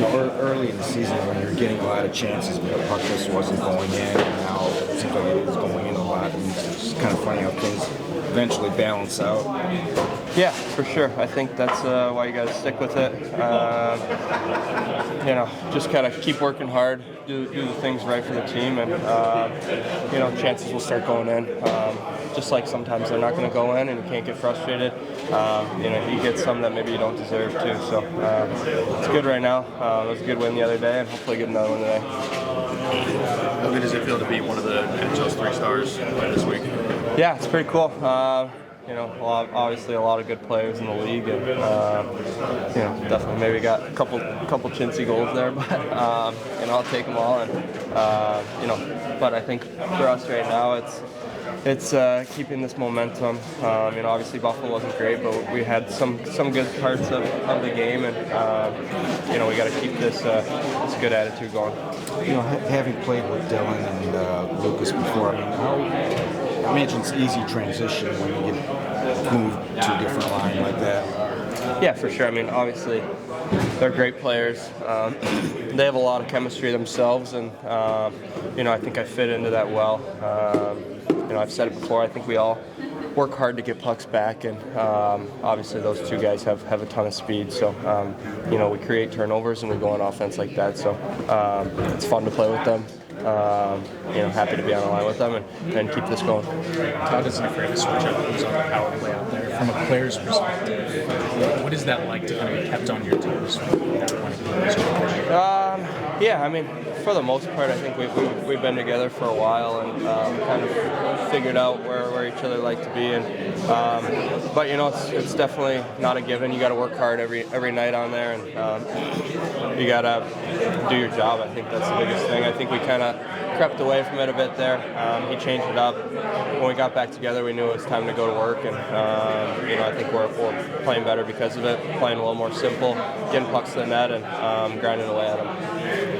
early in the season when you're getting a lot of chances, but the puck just wasn't going in, and now it seems like it is going in a lot. And it's just kind of funny how things eventually balance out. Yeah, for sure. I think that's why you got to stick with it. Just kind of keep working hard, do the things right for the team, and chances will start going in. Just like sometimes they're not going to go in, and you can't get frustrated. You get some that maybe you don't deserve to. So it's good right now. It was a good win the other day, and hopefully get another one today. How good does it feel to be one of the NHL's 3 stars this week? Yeah, it's pretty cool. Obviously a lot of good players in the league, and definitely maybe got a couple chintzy goals there, but I'll take them all. And but I think for us right now, it's keeping this momentum. Obviously Buffalo wasn't great, but we had some good parts of the game, and we got to keep this good attitude going. Having played with Dylan and Lucas before, I imagine it's easy transition when you get moved to a different line like that. Yeah, for sure. Obviously, they're great players. They have a lot of chemistry themselves, and I think I fit into that well. I've said it before. I think we all work hard to get pucks back, and obviously those two guys have a ton of speed. So we create turnovers and we go on offense like that. So it's fun to play with them. Happy to be on the line with them and keep this going. Todd isn't afraid to switch up who's on the power play out there. From a player's perspective, what is that like to kind of be kept on your toes? For the most part, I think we've been together for a while and kind of figured out where each other like to be. But it's definitely not a given. You got to work hard every night on there, and you got to do your job. I think that's the biggest thing. I think we kind of crept away from it a bit there. He changed it up. When we got back together, we knew it was time to go to work, and I think we're playing better because of it, playing a little more simple, getting pucks to the net, and grinding away at them.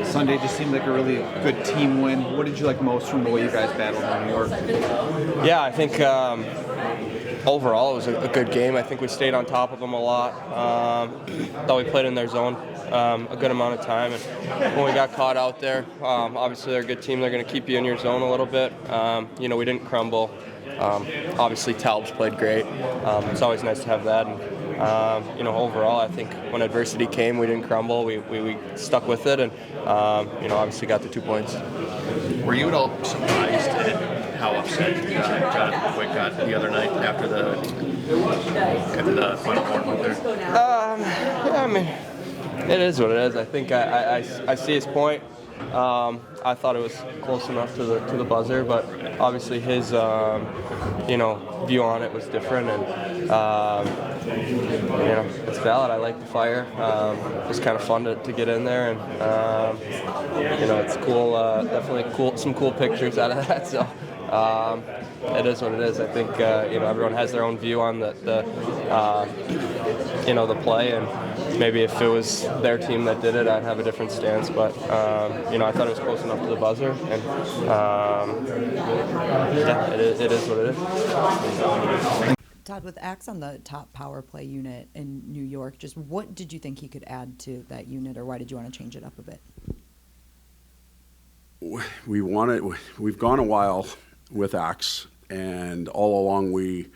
Sunday just seemed like a really good team win. What did you like most from the way you guys battled in New York? Yeah, I think overall it was a good game. I think we stayed on top of them a lot. Thought we played in their zone a good amount of time. And when we got caught out there, obviously they're a good team. They're going to keep you in your zone a little bit. We didn't crumble. Obviously Talb's played great. It's always nice to have that. And, overall, I think when adversity came, we didn't crumble. We stuck with it, and obviously got the 2 points. Were you at all surprised at how upset Jonathan Quick got the other night after the final horn went there? It is what it is. I think I see his point. I thought it was close enough to the buzzer, but obviously his view on it was different, and it's valid. I like the fire. It was kind of fun to get in there, and it's cool. Definitely cool. Some cool pictures out of that. So it is what it is. I think everyone has their own view on the play, and maybe if it was their team that did it, I'd have a different stance. But I thought it was close enough to the buzzer, and it is what it is. Todd, with Axe on the top power play unit in New York, just what did you think he could add to that unit, or why did you want to change it up a bit? We've gone a while with Axe, and all along we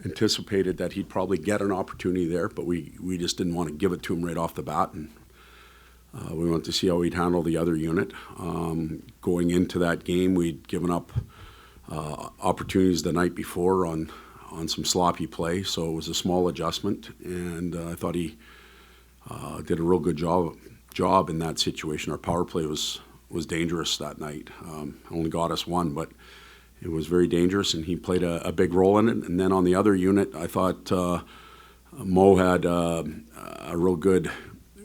anticipated that he'd probably get an opportunity there, but we just didn't want to give it to him right off the bat, and we wanted to see how he'd handle the other unit. Going into that game, we'd given up opportunities the night before on some sloppy play, so it was a small adjustment, and I thought he did a real good job in that situation. Our power play was dangerous that night. Only got us one, but it was very dangerous, and he played a big role in it. And then on the other unit, I thought Mo had a real good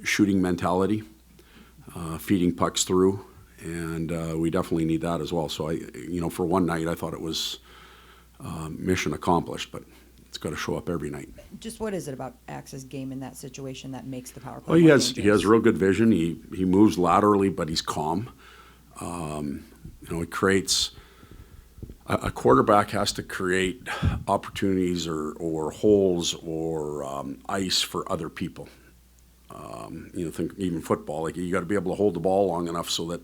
shooting mentality, feeding pucks through, and we definitely need that as well. So for one night, I thought it was mission accomplished, but it's got to show up every night. Just what is it about Axe's game in that situation that makes the power play? Well, he has real good vision. He moves laterally, but he's calm. He creates. A quarterback has to create opportunities or holes or ice for other people. Think even football, like you got to be able to hold the ball long enough so that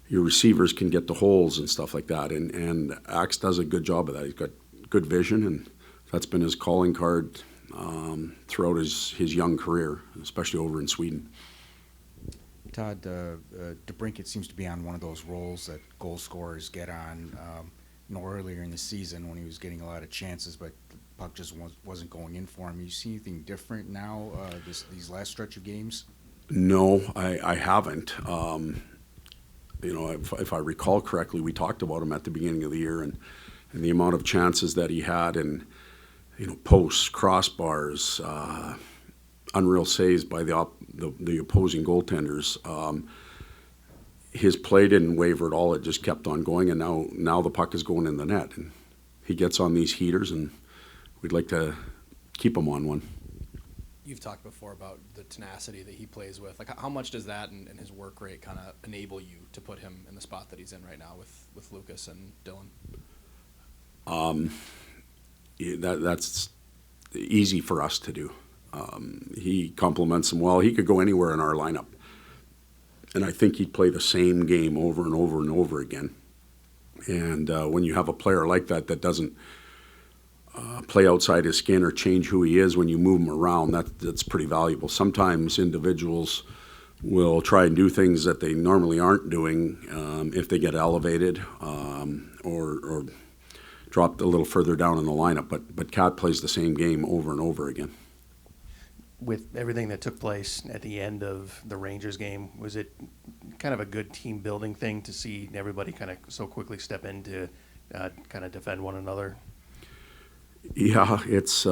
your receivers can get the holes and stuff like that. And Axe does a good job of that. He's got good vision, and that's been his calling card throughout his young career, especially over in Sweden. Todd, DeBrincat seems to be on one of those roles that goal scorers get on. Earlier in the season when he was getting a lot of chances, but the puck just wasn't going in for him. You see anything different now these last stretch of games? No, I haven't. If I recall correctly, we talked about him at the beginning of the year and the amount of chances that he had, and posts, crossbars, unreal saves by the opposing goaltenders. His play didn't waver at all. It just kept on going, and now the puck is going in the net. And he gets on these heaters, and we'd like to keep him on one. You've talked before about the tenacity that he plays with. Like, how much does that and his work rate kind of enable you to put him in the spot that he's in right now with Lucas and Dylan? That's easy for us to do. He complements him well. He could go anywhere in our lineup. And I think he'd play the same game over and over and over again. And when you have a player like that doesn't play outside his skin or change who he is when you move him around, that's pretty valuable. Sometimes individuals will try and do things that they normally aren't doing if they get elevated or dropped a little further down in the lineup. But Cat plays the same game over and over again. With everything that took place at the end of the Rangers game, was it kind of a good team building thing to see everybody kind of so quickly step in to kind of defend one another? Yeah, it's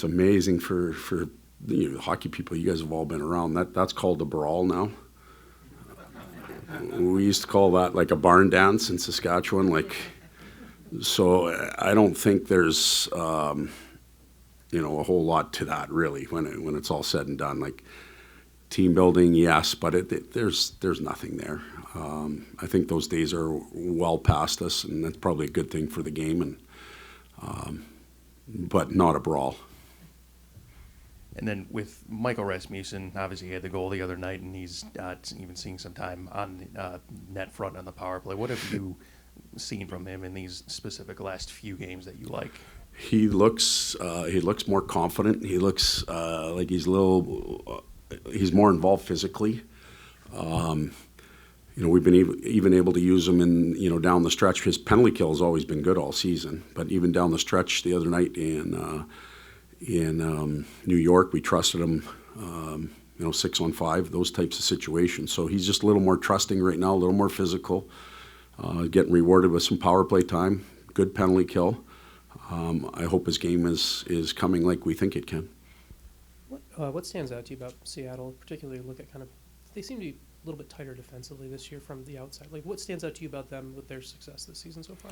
amazing for the hockey people. You guys have all been around. That's called a brawl now. We used to call that like a barn dance in Saskatchewan. So I don't think there's a whole lot to that really when it's all said and done. Like team building, yes, but there's nothing there. I think those days are well past us, and that's probably a good thing for the game. But not a brawl. And then with Michael Rasmussen, obviously he had the goal the other night, and he's even seeing some time on net front on the power play. What have you seen from him in these specific last few games that you like? He looks more confident. He looks like he's he's more involved physically. We've been even able to use him in down the stretch. His penalty kill has always been good all season, but even down the stretch the other night in New York, we trusted him. 6-on-5, those types of situations. So he's just a little more trusting right now, a little more physical, getting rewarded with some power play time, good penalty kill. I hope his game is coming like we think it can. What stands out to you about Seattle, particularly look at they seem to be a little bit tighter defensively this year from the outside. Like, what stands out to you about them with their success this season so far?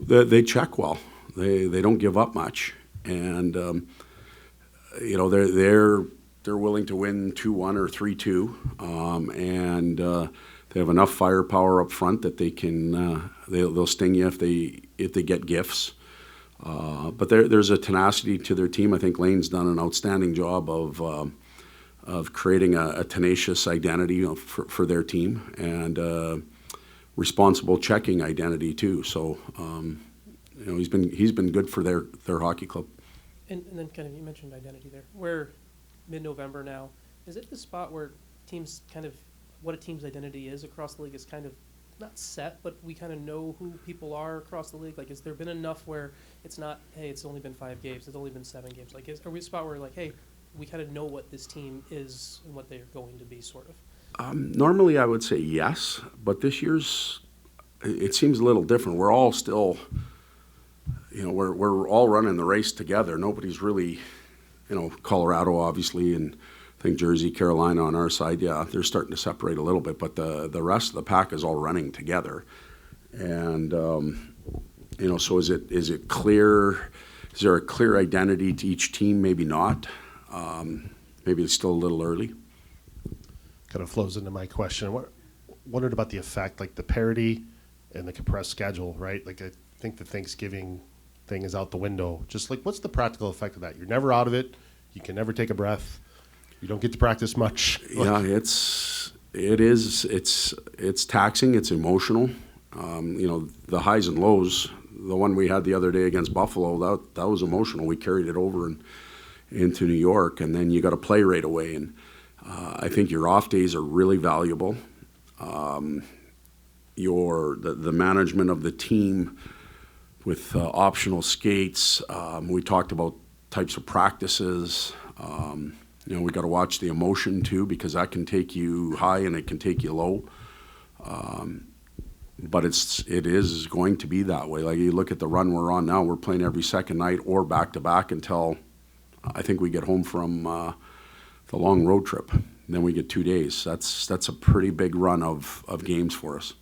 They check well. They don't give up much, and they're willing to win 2-1 or 3-2, and they have enough firepower up front that they can they'll sting you if they get gifts. But there's a tenacity to their team. I think Lane's done an outstanding job of creating a tenacious identity for their team, and responsible checking identity too. So he's been good for their hockey club. And then you mentioned identity there. We're mid-November now. Is it the spot where teams what a team's identity is across the league is kind of not set, but we kind of know who people are across the league? Like, has there been enough where it's not, hey, it's only been 5 games, it's only been 7 games? Like, are we a spot where, like, hey, we kind of know what this team is and what they're going to be, sort of? Normally I would say yes, but this year's, it seems a little different. We're all still, we're all running the race together. Nobody's really, Colorado obviously, and I think Jersey, Carolina on our side, yeah, they're starting to separate a little bit, but the rest of the pack is all running together. And, so is it clear? Is there a clear identity to each team? Maybe not. Maybe it's still a little early. Kind of flows into my question. Wondered about the effect, like the parity and the compressed schedule, right? Like, I think the Thanksgiving thing is out the window. Just like, what's the practical effect of that? You're never out of it. You can never take a breath. You don't get to practice much. Yeah, it's taxing. It's emotional. The highs and lows. The one we had the other day against Buffalo, that was emotional. We carried it over into New York, and then you got to play right away. And I think your off days are really valuable. The management of the team with optional skates. We talked about types of practices. We got to watch the emotion too, because that can take you high and it can take you low. But it is going to be that way. Like, you look at the run we're on now, we're playing every second night or back to back until I think we get home from the long road trip. And then we get 2 days. That's a pretty big run of games for us.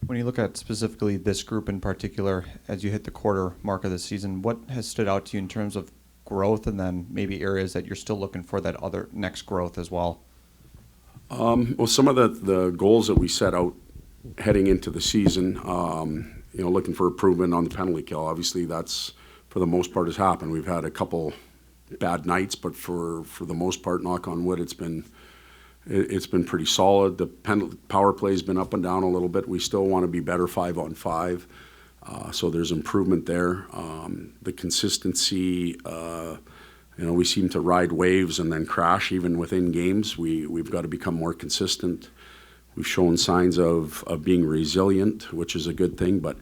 When you look at specifically this group in particular, as you hit the quarter mark of the season, what has stood out to you in terms of growth, and then maybe areas that you're still looking for that other next growth as well? Well, some of the goals that we set out heading into the season, looking for improvement on the penalty kill. Obviously, that's, for the most part, has happened. We've had a couple bad nights, but for the most part, knock on wood, it's been pretty solid. The power play has been up and down a little bit. We still want to be better 5-on-5, so there's improvement there. The consistency, we seem to ride waves and then crash even within games. We've got to become more consistent. We've shown signs of being resilient, which is a good thing, but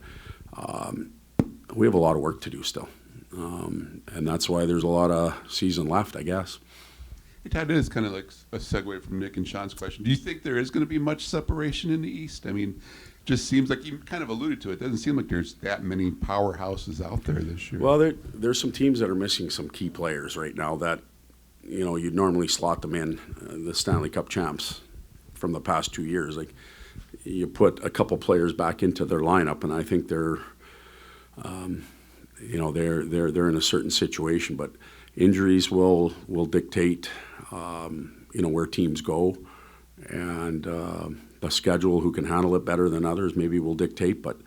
we have a lot of work to do still. And that's why there's a lot of season left, I guess. Hey, Todd, it is kind of like a segue from Nick and Sean's question. Do you think there is going to be much separation in the East? I mean, just seems like you kind of alluded to it. It doesn't seem like there's that many powerhouses out there this year. Well, there's some teams that are missing some key players right now that, you'd normally slot them in, the Stanley Cup champs from the past 2 years. Like, you put a couple players back into their lineup, and I think they're in a certain situation. But injuries will dictate, where teams go, and the schedule, who can handle it better than others, maybe will dictate. But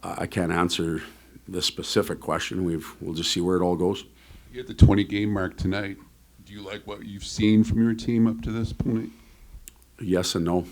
I can't answer the specific question. We'll just see where it all goes. You hit the 20-game mark tonight. Do you like what you've seen from your team up to this point? Yes and no.